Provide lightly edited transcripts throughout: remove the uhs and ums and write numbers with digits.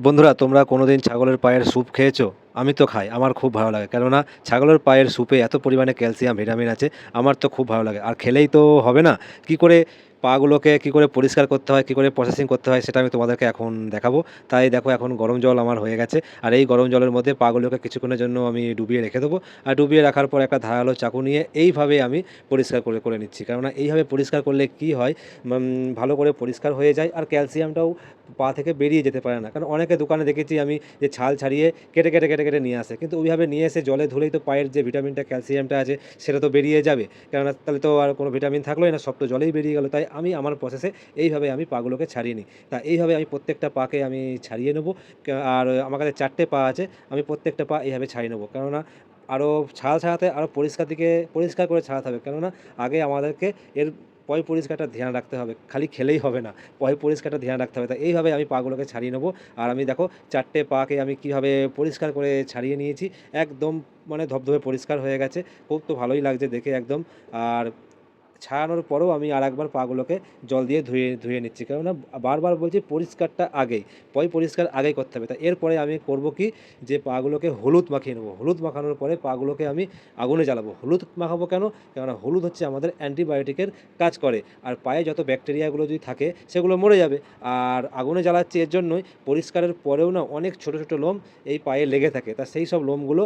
বন্ধুরা, তোমরা কোনোদিন ছাগলের পায়ের স্যুপ খেয়েছো? আমি তো খাই। আমার খুব ভালো লাগে। কেননা ছাগলের পায়ের স্যুপে এত পরিমাণে ক্যালসিয়াম, ভিটামিন আছে। আমার তো খুব ভালো লাগে। আর খেলেই তো হবে না। কি করে পাগুলোকে কি করে পরিষ্কার করতে হয়, কি করে প্রসেসিং করতে হয় সেটা আমি তোমাদেরকে এখন দেখাবো। তাই দেখো, এখন গরম জল আমার হয়ে গেছে। আর এই গরম জলের মধ্যে পাগুলোকে কিছুক্ষণের জন্য আমি ডুবিয়ে রেখে দেবো। আর ডুবিয়ে রাখার পর একটা ধারালো চাকু নিয়ে এইভাবে আমি পরিষ্কার করে নিচ্ছি। কেননা এইভাবে পরিষ্কার করলে কি হয়, ভালো করে পরিষ্কার হয়ে যায় আর ক্যালসিয়ামটাও পা থেকে বেরিয়ে যেতে পারে না। কারণ অনেকে দোকানে দেখেছি আমি যে ছাল ছাড়িয়ে কেটে নিয়ে আসে। কিন্তু ওইভাবে নিয়ে এসে জলে ধুলেই তো পায়ের যে ভিটামিনটা, ক্যালসিয়ামটা আছে সেটা তো বেরিয়ে যাবে। কেননা তাহলে তো আর কোনো ভিটামিন থাকলোই না, সব তো জলেই বেরিয়ে গেল। তাই আমি আমার প্রসেসে এইভাবে আমি পাগুলোকে ছাড়িয়ে নিই। তা এইভাবে আমি প্রত্যেকটা পাকে আমি ছাড়িয়ে নেবো। আর আমার কাছে 4টে পা আছে, আমি প্রত্যেকটা পা এইভাবে ছাড়িয়ে নেবো। কেননা আরও ছাড়াতে আরও পরিষ্কার করে ছাড়াতে হবে। কেননা আগে আমাদেরকে এর পয় পরিষ্কারটা ধ্যান রাখতে হবে। খালি খেলেই হবে না, পয় পরিষ্কারটা ধ্যান রাখতে হবে। তাই এইভাবে আমি পাগুলোকে ছাড়িয়ে নেবো। আর আমি দেখো 4টে পাকে আমি কীভাবে পরিষ্কার করে ছাড়িয়ে নিয়েছি। একদম মানে ধবধবে পরিষ্কার হয়ে গেছে। খুব তো ভালোই লাগছে দেখে একদম। আর ছাড়ানোর পরেও আমি আরেকবার পাগুলোকে জল দিয়ে ধুয়ে নিচ্ছি। কেননা বারবার বলছি পরিষ্কারটা আগেই, পরিষ্কার আগেই করতে হবে। তা এরপরে আমি করব কি, যে পাগুলোকে হলুদ মাখিয়ে নেবো। হলুদ মাখানোর পরে পাগুলোকে আমি আগুনে জ্বালাবো। হলুদ মাখাবো কেন? কেননা হলুদ হচ্ছে আমাদের অ্যান্টিবায়োটিকের কাজ করে। আর পায়ে যত ব্যাকটেরিয়াগুলো যদি থাকে সেগুলো মরে যাবে। আর আগুনে জ্বালাচ্ছি এর জন্যই, পরিষ্কারের পরেও না অনেক ছোটো লোম এই পায়ে লেগে থাকে। তা সেই সব লোমগুলো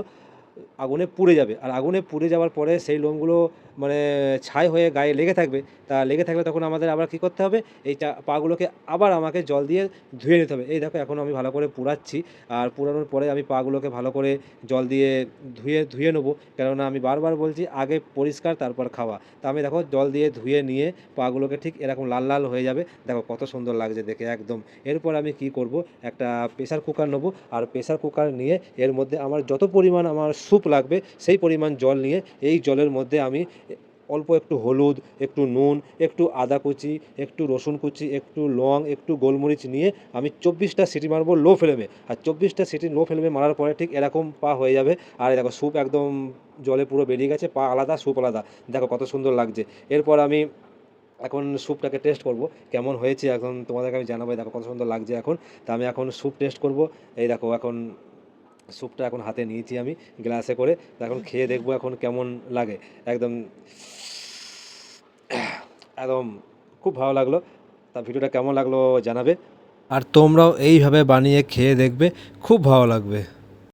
আগুনে পুড়ে যাবে। আর আগুনে পুড়ে যাওয়ার পরে সেই লোমগুলো মানে ছাই হয়ে গায়ে লেগে থাকবে। তা লেগে থাকলে তখন আমাদের আবার কী করতে হবে, এই পাগুলোকে আবার আমাকে জল দিয়ে ধুয়ে নিতে হবে। এই দেখো, এখন আমি ভালো করে পুড়াচ্ছি। আর পুড়ানোর পরে আমি পাগুলোকে ভালো করে জল দিয়ে ধুয়ে নেবো। কেননা আমি বারবার বলছি আগে পরিষ্কার তারপর খাওয়া। তা আমি দেখো জল দিয়ে ধুয়ে নিয়ে পাগুলোকে ঠিক এরকম লাল লাল হয়ে যাবে। দেখো কত সুন্দর লাগছে দেখে একদম। এরপর আমি কি করব, একটা প্রেসার কুকার নেবো। আর প্রেসার কুকার নিয়ে এর মধ্যে আমার যত পরিমাণ আমার স্যুপ লাগবে সেই পরিমাণ জল নিয়ে এই জলের মধ্যে আমি অল্প একটু হলুদ, একটু নুন, একটু আদা কুচি, একটু রসুন কুচি, একটু লং, একটু গোলমরিচ নিয়ে আমি 24টা সিটি মারবো লো ফ্লেমে। আর 24টা সিটি লো ফ্লেমে মারার পরে ঠিক এরকম পা হয়ে যাবে। আর দেখো স্যুপ একদম জলে পুরো বেরিয়ে গেছে, পা আলাদা স্যুপ আলাদা। দেখো কত সুন্দর লাগছে। এরপর আমি এখন স্যুপটাকে টেস্ট করব কেমন হয়েছে, এখন তোমাদেরকে আমি জানাবো। দেখো কত সুন্দর লাগছে এখন। তা আমি এখন স্যুপ টেস্ট করব। এই দেখো, এখন স্যুপটা এখন হাতে নিয়েছি আমি গ্লাসে করে। এখন খেয়ে দেখবো এখন কেমন লাগে। একদম একদম খুব ভালো লাগলো। তা ভিডিওটা কেমন লাগলো জানাবে। আর তোমরাও এইভাবে বানিয়ে খেয়ে দেখবে, খুব ভালো লাগবে।